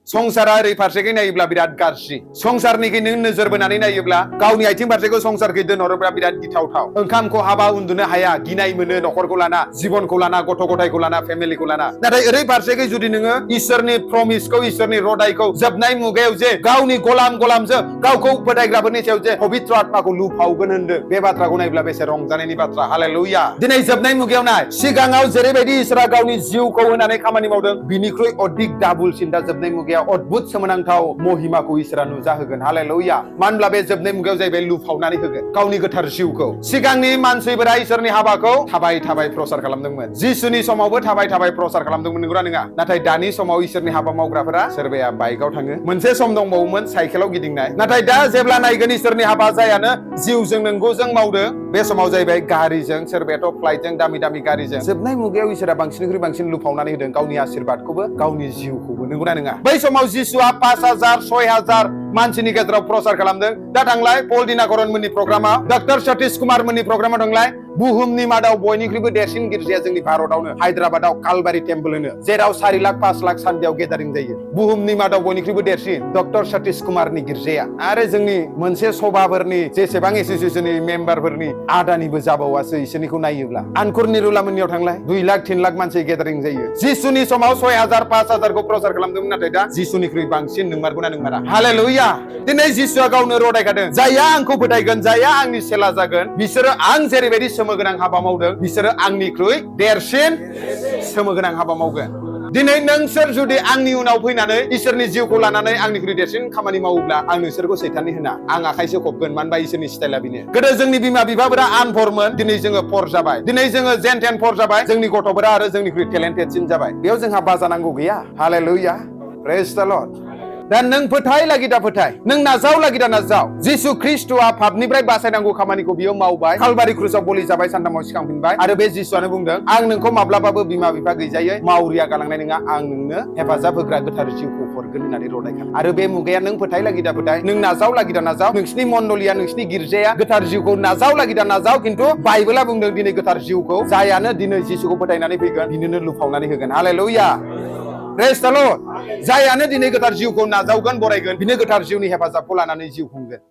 संसारा ओरै फारसेखै नायोब्ला बिराद गाज्रि संसारनिखै नों नोजोर बोनानै नायोब्ला गावनि आथिं फारसेखौ संसारखै दोनहरोब्ला बिराद गिथावथाव ओंखामखौ हाबा उन्दुनो हाया गिनाय मोनो नखरखौ लाना जिबनखौ लाना गथ' गथायखौ लाना फेमिलिखौ लाना नाथाय ओरै फारसेखै जुदि नोङो इसोरनि प्रमिसखौ इसोरनि रदायखौ जोबनाय मुगायाव जे गावनि गलामजों गावखौ फोथायग्राफोरनि सायाव जे पबित्र आत्माखौ लुफावगोन होनदों बे बाथ्राखौ नायब्ला बेसे रंजानायनि बाथ्रा हालेलुया दिनै जोबनाय मुगायाव नाय सिगाङाव जेरैबायदि इसोरा गावनि जिउखौ होनानै खामानि मावदों बिनिख्रुइ अधिक डाबलसिन दा जोबनाय मुगायाव अद्भुत सोमोनांथाव महिमाखौ इसोरा नुजाहोगोन हालेलुया मानो होनब्ला बे जोबनाय मुगायाव जाहैबाय लुफावनानै होगोन गावनि गोथार जिउखौ सिगांनि मानसिफोरा इसोरनि हाबाखौ थाबाय थाबाय प्रसार खालामदोंमोन जिसुनि समावबो थाबाय थाबाय प्रसार खालामदोंमोन नंगौना नङा नाथाय दानि समाव इसोरनि हाबा मावग्राफोरा सोरबाया बाइकआव थाङो मोनसे सम दंबावोमोन साइकेलाव गिदिंनाय नाथाय दा जेब्ला नायगोन इसोरनि हाबा जायानो जिउजों नंगौजों मावदों बे समाव जाहैबाय गारिजों सोरबायाथ' फ्लाइटजों दामि दामि गारिजों जोबनाय मुगायाव इसोरा बांसिननिख्रुइ बांसिन लुफावनानै होदों गावनि आशीर्बादखौबो गावनि जिउखौबो नंगौना नङा बै समाव जिसुआ 5000 6000 मानसिनि गेजेराव प्रसार खालामदों दा थांलाय पल दिनाकरन मोननि प्रग्रामाव डक्टर सतीश कुमार मोननि प्रग्रामाव थांलाय बुहुमनि मादाव बयनिख्रुइबो देरसिन गिर्जाया जोंनि भारतआवनो हायद्राबादाव कालबारि टेम्पल होनो जेराव 4 लाख 5 लाख सानदेयाव गेदारिं जायो बुहुमनि मादाव बयनिख्रुइबो देरसिन डक्टर सतीश कुमारनि गिर्जाया आरो जोंनि मोनसे सभाफोरनि जेसेबां एसोसिएशननि मेम्बारफोरनि आदानिबो जाबावासो इसोरनिखौ नायोब्ला आनकुर निरुला मोननियाव थांलाय 2 लाख 3 लाख मानसि गेदारिं जायो जिसुनि समाव 6000 5000 खौ प्रसार खालामदोंमोन नाथाय दा जिसुनिख्रुइ बांसिन नंमारगौना नंमारा हालेलुया दिनै जिसुआ गावनो रदायखादों जायहा आंखौ फोथायगोन जायहा आंनि सेला जागोन बिसोरो आं जेरैबायदि सोमोगोनां हाबा मावदों बिसोरो आंनिख्रुइ देरसिन सोमोगोनां हाबा मावगोन दिनै नोंसोर जुदि आंनि उनाव फैनानै इसोरनि जिउखौ लानानै आंनिख्रुइ देरसिन खामानि मावोब्ला आं नोंसोरखौ सैताननि होना आं आखाइसो खबगोन मानो होनबा इसोरनि स्टाइला बेनो गोदो जोंनि बिमा बिफाफोरा आनफरमोन दिनै जोङो फर जाबाय दिनै जोङो जेन थेन फर जाबाय जोंनि गथ'फोरा आरो जोंनिख्रुइ टेलेन्टेडसिन जाबाय बेयाव जोंहा बाजा नांगौ गैया हालेलुया प्रेज द लर्ड दा नों फोथाय लागि दा फोथाय नों नाजाव लागि दा नाजाव जिसु ख्रिस्ट'आ पापनिफ्राय बासायनांगौ खामानिखौ बियो मावबाय कालबारि क्रुसाव बलि जाबाय सानथामाव सिखांफिनबाय आरो बे जिसुआनो बुंदों आं नोंखौ माब्लाबाबो बिमा बिफा गैजायै मावरिया गालांनाय नङा आं नोंनो हेफाजाब होग्रा गोथार जिउखौ हरगोन होननानै रदायखादों आरो बे मुगाया नों फोथाय लागि दा फोथाय नों नाजाव लागि दा नाजाव नोंसिनि मण्डलिया नोंसिनि गिर्जाया गोथार जिउखौ नाजाव लागि दा नाजाव खिन्थु बाइबेला बुंदों दिनै गोथार जिउखौ जायानो दिनै जिसुखौ फोथायनानै फैगोन बिनोनो लुफावनानै होगोन हालेलुया प्रेज द लर्ड जायानो दिनै गोथार जिउखौ नाजावगोन बरायगोन बिनो गोथार जिउनि हेफाजाबखौ लानानै जिउ खुंगोन